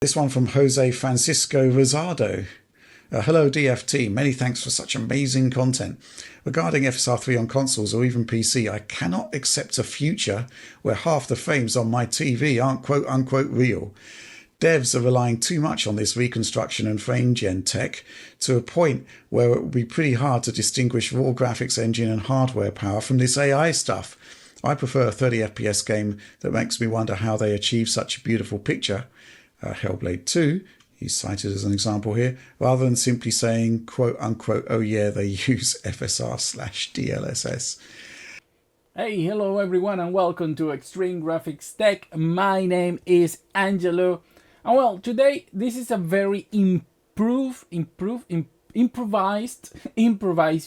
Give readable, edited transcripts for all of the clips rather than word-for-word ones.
This one from Jose Francisco Rosado. Hello DFT, many thanks for such amazing content. Regarding FSR 3 on consoles or even PC, I cannot accept a future where half the frames on my TV aren't quote unquote real. Devs are relying too much on this reconstruction and frame gen tech to a point where it will be pretty hard to distinguish raw graphics engine and hardware power from this AI stuff. I prefer a 30 FPS game that makes me wonder how they achieve such a beautiful picture. Hellblade 2, he's cited as an example here, rather than simply saying, quote unquote, oh yeah, they use FSR/DLSS. Hey, hello everyone and welcome to Extreme Graphics Tech. My name is Angelo. And well, today this is a very improvised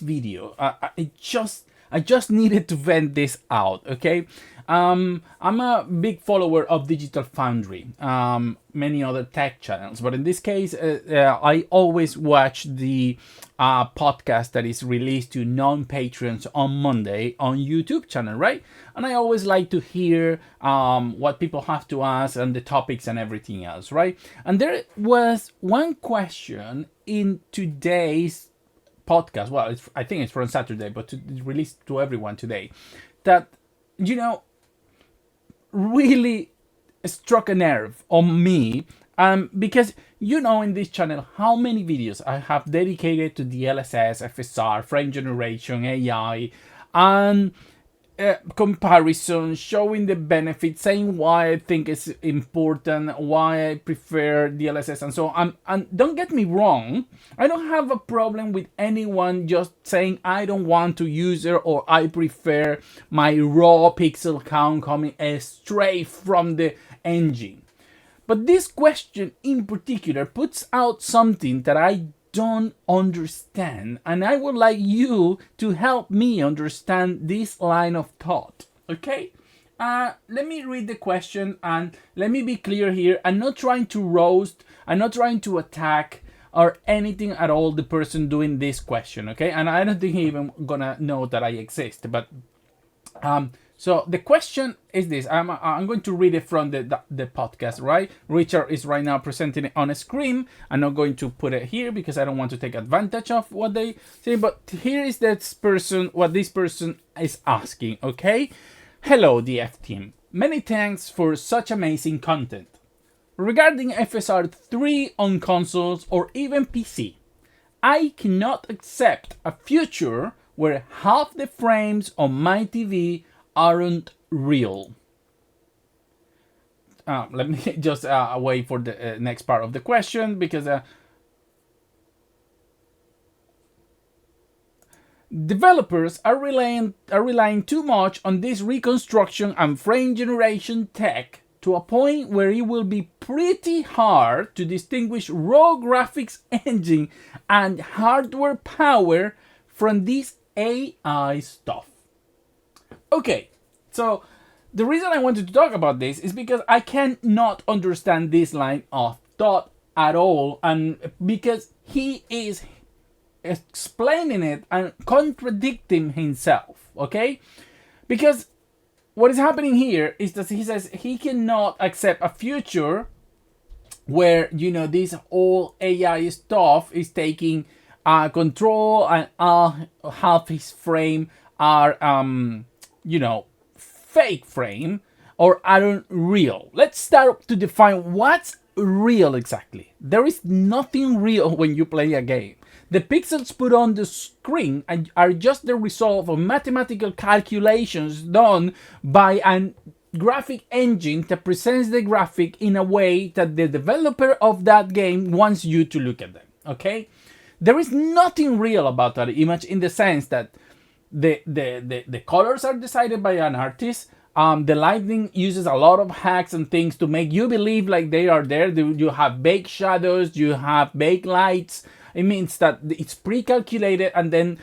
video. I just needed to vent this out, okay? I'm a big follower of Digital Foundry, many other tech channels, but in this case, I always watch the podcast that is released to non-patrons on Monday on YouTube channel, right? And I always like to hear what people have to ask and the topics and everything else, right? And there was one question in today's podcast. Well, I think it's from Saturday, but it's released to everyone today. That, really struck a nerve on me. Because in this channel how many videos I have dedicated to DLSS, FSR, frame generation, AI, and comparison, showing the benefits, saying why I think it's important, why I prefer DLSS, and so on. And don't get me wrong, I don't have a problem with anyone just saying I don't want to use it or I prefer my raw pixel count coming straight from the engine. But this question in particular puts out something that I don't understand, and I would like you to help me understand this line of thought, okay? Let me read the question and let me be clear here. I'm not trying to roast, I'm not trying to attack or anything at all the person doing this question, okay? And I don't think he even gonna know that I exist, but so the question is this. I'm going to read it from the podcast, right? Richard is right now presenting it on a screen. I'm not going to put it here because I don't want to take advantage of what they say. But here is what this person is asking, okay? Hello, DF team. Many thanks for such amazing content. Regarding FSR 3 on consoles or even PC, I cannot accept a future where half the frames on my TV aren't real. Let me just wait for the next part of the question because developers are relying too much on this reconstruction and frame generation tech to a point where it will be pretty hard to distinguish raw graphics engine and hardware power from this AI stuff. Okay, so the reason I wanted to talk about this is because I cannot understand this line of thought at all, and because he is explaining it and contradicting himself, okay? Because what is happening here is that he says he cannot accept a future where, this whole AI stuff is taking control and half his frame are fake frame or aren't real. Let's start to define what's real exactly. There is nothing real when you play a game. The pixels put on the screen are just the result of mathematical calculations done by a graphic engine that presents the graphic in a way that the developer of that game wants you to look at them, okay? There is nothing real about that image in the sense that the colors are decided by an artist. The lighting uses a lot of hacks and things to make you believe like they are there. You have baked shadows, you have baked lights. It means that it's pre-calculated and then,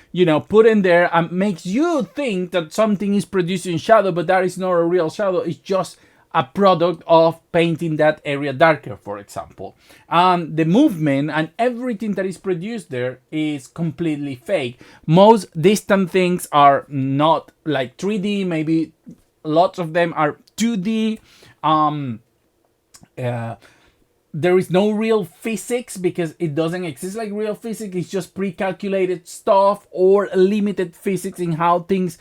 put in there and makes you think that something is producing shadow, but that is not a real shadow. It's just a product of painting that area darker, for example. The movement and everything that is produced there is completely fake. Most distant things are not like 3D, maybe lots of them are 2D. there is no real physics because it doesn't exist like real physics. It's just pre-calculated stuff or limited physics in how things,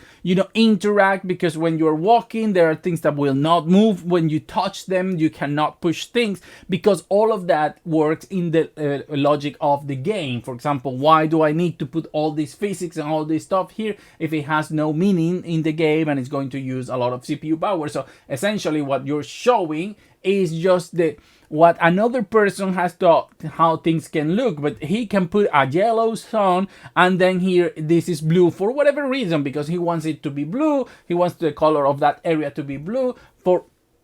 interact, because when you're walking, there are things that will not move. When you touch them, you cannot push things, because all of that works in the logic of the game. For example, why do I need to put all this physics and all this stuff here if it has no meaning in the game and it's going to use a lot of CPU power? So essentially what you're showing is just what another person has thought how things can look, but he can put a yellow sun and then here this is blue for whatever reason, because he wants it to be blue, he wants the color of that area to be blue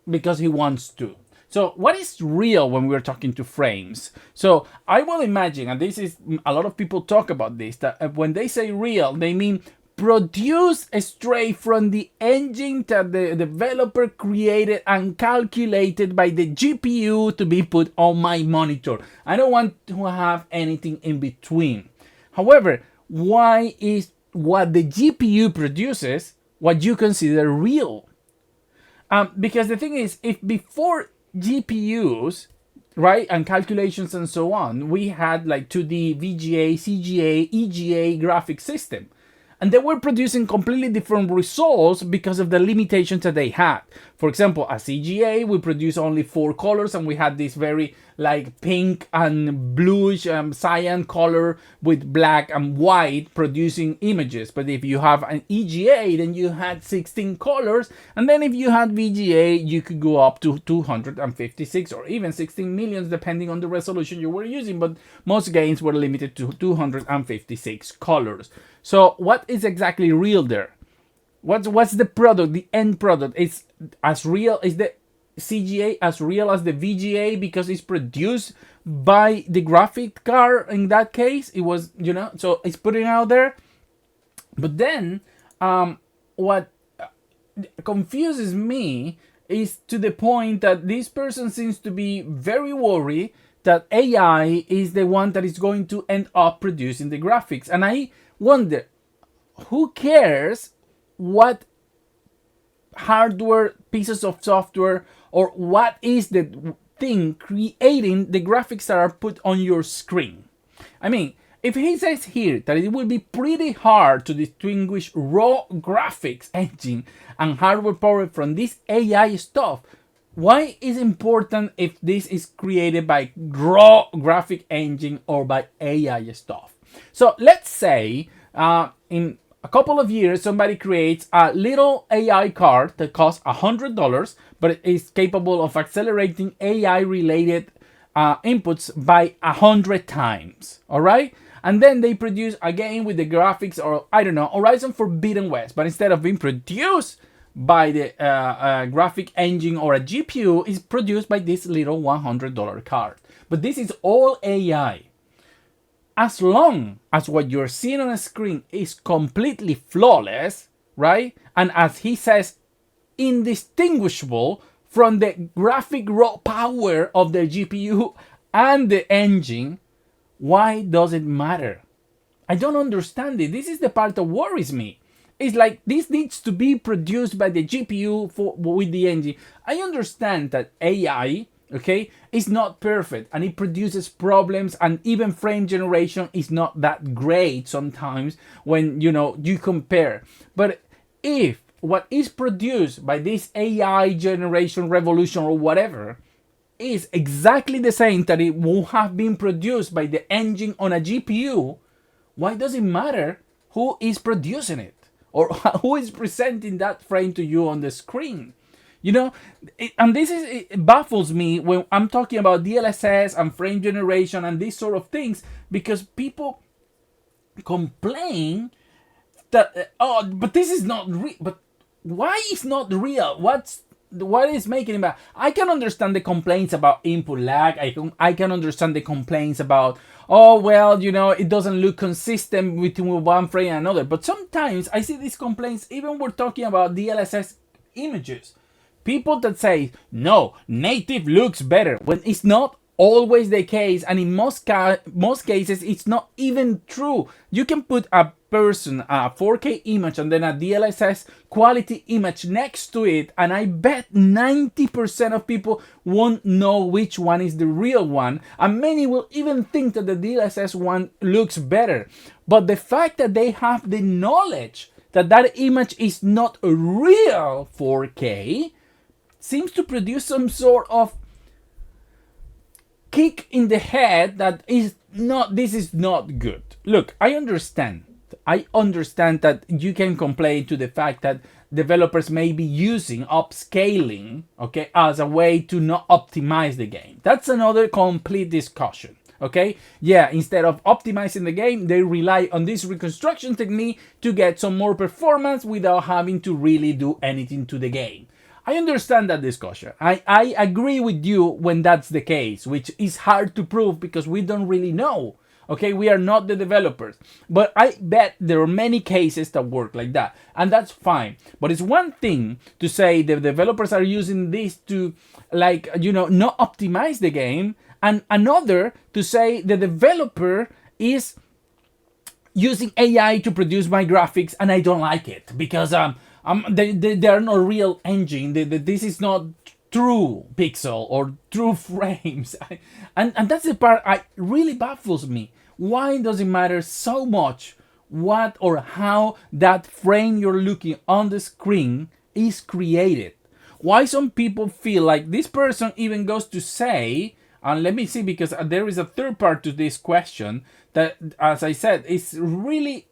because he wants to. So what is real when we're talking to frames? So I will imagine, and this is a lot of people talk about this, that when they say real, they mean produce straight from the engine that the developer created and calculated by the GPU to be put on my monitor. I don't want to have anything in between. However, why is what the GPU produces what you consider real? Because the thing is, if before GPUs, right, and calculations and so on, we had like 2D, VGA, CGA, EGA graphic system. And they were producing completely different results because of the limitations that they had. For example, as CGA, we produce only 4 colors, and we had this very like pink and bluish cyan color with black and white producing images. But if you have an EGA, then you had 16 colors. And then if you had VGA, you could go up to 256 or even 16 millions, depending on the resolution you were using. But most games were limited to 256 colors. So what is exactly real there? What's the product, the end product? Is as real, is the CGA as real as the VGA because it's produced by the graphic card in that case? It was, so it's putting out there. But then what confuses me is to the point that this person seems to be very worried that AI is the one that is going to end up producing the graphics. And I wonder, who cares what hardware, pieces of software, or what is the thing creating the graphics that are put on your screen? I mean, if he says here that it will be pretty hard to distinguish raw graphics engine and hardware power from this AI stuff, why is it important if this is created by raw graphic engine or by AI stuff? So let's say in a couple of years, somebody creates a little AI card that costs $100, but it is capable of accelerating AI-related inputs by 100 times. All right, and then they produce a game with the graphics, or I don't know, Horizon Forbidden West, but instead of being produced by the graphic engine or a GPU, is produced by this little $100 card. But this is all AI. As long as what you're seeing on a screen is completely flawless, right? And as he says, indistinguishable from the graphic raw power of the GPU and the engine, why does it matter? I don't understand it. This is the part that worries me. It's like this needs to be produced by the GPU with the engine. I understand that AI, okay, is not perfect and it produces problems, and even frame generation is not that great sometimes when you compare. But if what is produced by this AI generation revolution or whatever is exactly the same that it would have been produced by the engine on a GPU, why does it matter who is producing it or who is presenting that frame to you on the screen? And it baffles me when I'm talking about DLSS and frame generation and these sort of things, because people complain that but this is not real. But why is not real? What is making it bad? I can understand the complaints about input lag. I can understand the complaints about, it doesn't look consistent between one frame and another. But sometimes I see these complaints even we're talking about DLSS images. People that say, no, native looks better, when it's not always the case, and in most cases, it's not even true. You can put a person a 4K image and then a DLSS quality image next to it, and I bet 90% of people won't know which one is the real one, and many will even think that the DLSS one looks better. But the fact that they have the knowledge that that image is not a real 4K seems to produce some sort of kick in the head that this is not good. Look, I understand that you can complain to the fact that developers may be using upscaling, okay, as a way to not optimize the game. That's another complete discussion. Okay, yeah, instead of optimizing the game, they rely on this reconstruction technique to get some more performance without having to really do anything to the game. I understand that discussion. I agree with you when that's the case, which is hard to prove because we don't really know. Okay, we are not the developers. But I bet there are many cases that work like that. And that's fine. But it's one thing to say the developers are using this to, like, not optimize the game. And another to say the developer is using AI to produce my graphics and I don't like it because they are not real engine. This is not true pixel or true frames. And that's the part I really baffles me. Why does it matter so much what or how that frame you're looking on the screen is created? Why some people feel like this person even goes to say, and let me see, because there is a third part to this question that, as I said, is really,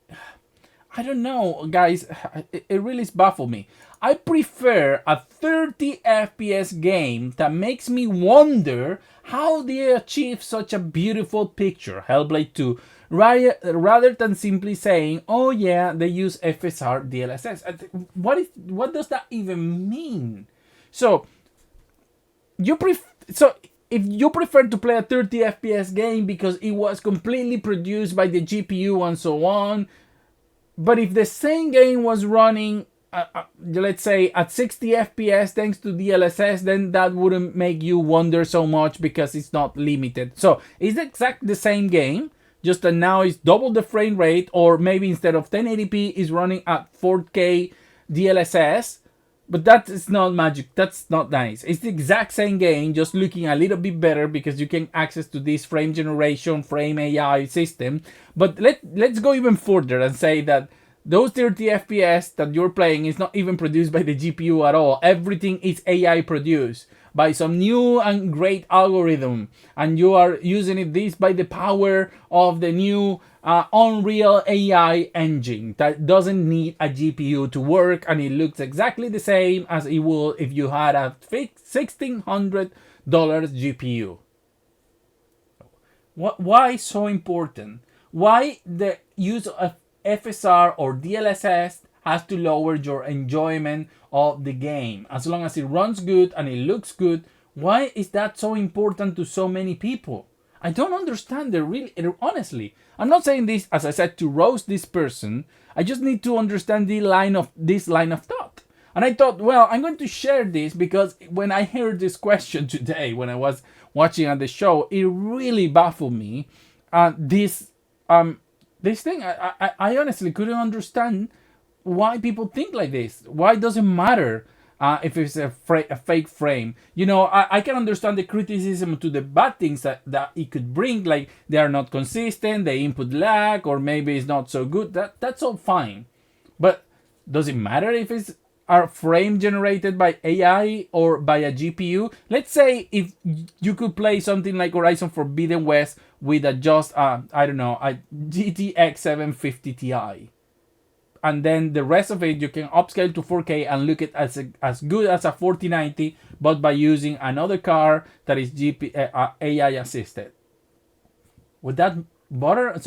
I don't know, guys, it really baffles me. I prefer a 30 FPS game that makes me wonder how they achieve such a beautiful picture, Hellblade 2, rather than simply saying, oh yeah, they use FSR DLSS. What does that even mean? So, if you prefer to play a 30 FPS game because it was completely produced by the GPU and so on, but if the same game was running, let's say at 60 FPS thanks to DLSS, then that wouldn't make you wonder so much because it's not limited. So it's exactly the same game, just that now it's double the frame rate, or maybe instead of 1080p is running at 4K DLSS. But that is not magic. That's not nice. It's the exact same game, just looking a little bit better because you can access to this frame generation, frame AI system. But let's go even further and say that those 30 FPS that you're playing is not even produced by the GPU at all. Everything is AI produced by some new and great algorithm, and you are using this by the power of the new Unreal AI engine that doesn't need a GPU to work, and it looks exactly the same as it would if you had a $1,600 GPU. Why so important? Why the use of FSR or DLSS has to lower your enjoyment of the game? As long as it runs good and it looks good, why is that so important to so many people? I don't understand honestly. I'm not saying this, as I said, to roast this person. I just need to understand this line of thought. And I thought, well, I'm going to share this because when I heard this question today, when I was watching on the show, it really baffled me. This thing, I honestly couldn't understand why people think like this. Why does it matter if it's a fake frame? I can understand the criticism to the bad things that it could bring, like they are not consistent, the input lag, or maybe it's not so good. That's all fine. But does it matter if it's a frame generated by AI or by a GPU? Let's say if you could play something like Horizon Forbidden West with a GTX 750 Ti. And then the rest of it you can upscale to 4K and look at as good as a 4090, but by using another card that is AI assisted. Would that bother?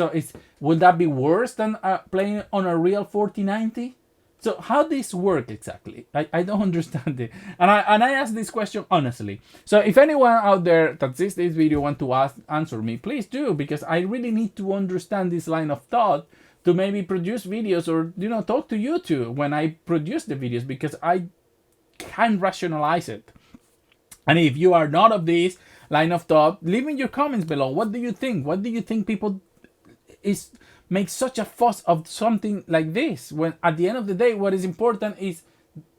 Would that be worse than playing on a real 4090? So how this work exactly? I don't understand it, and I ask this question honestly. So if anyone out there that sees this video want to answer me, please do, because I really need to understand this line of thought to maybe produce videos or talk to you too when I produce the videos, because I can't rationalize it. And if you are not of this line of thought, leave in your comments below. What do you think? What do you think people is make such a fuss of something like this, when at the end of the day what is important is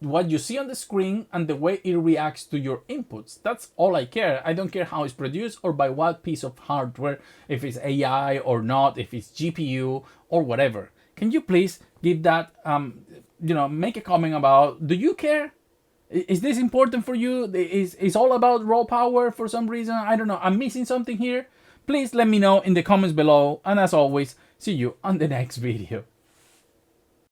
what you see on the screen and the way it reacts to your inputs. That's all I care. I don't care how it's produced or by what piece of hardware, if it's AI or not, if it's GPU or whatever. Can you please give that, make a comment about, do you care? Is this important for you? Is all about raw power for some reason? I don't know. I'm missing something here. Please let me know in the comments below. And as always, see you on the next video.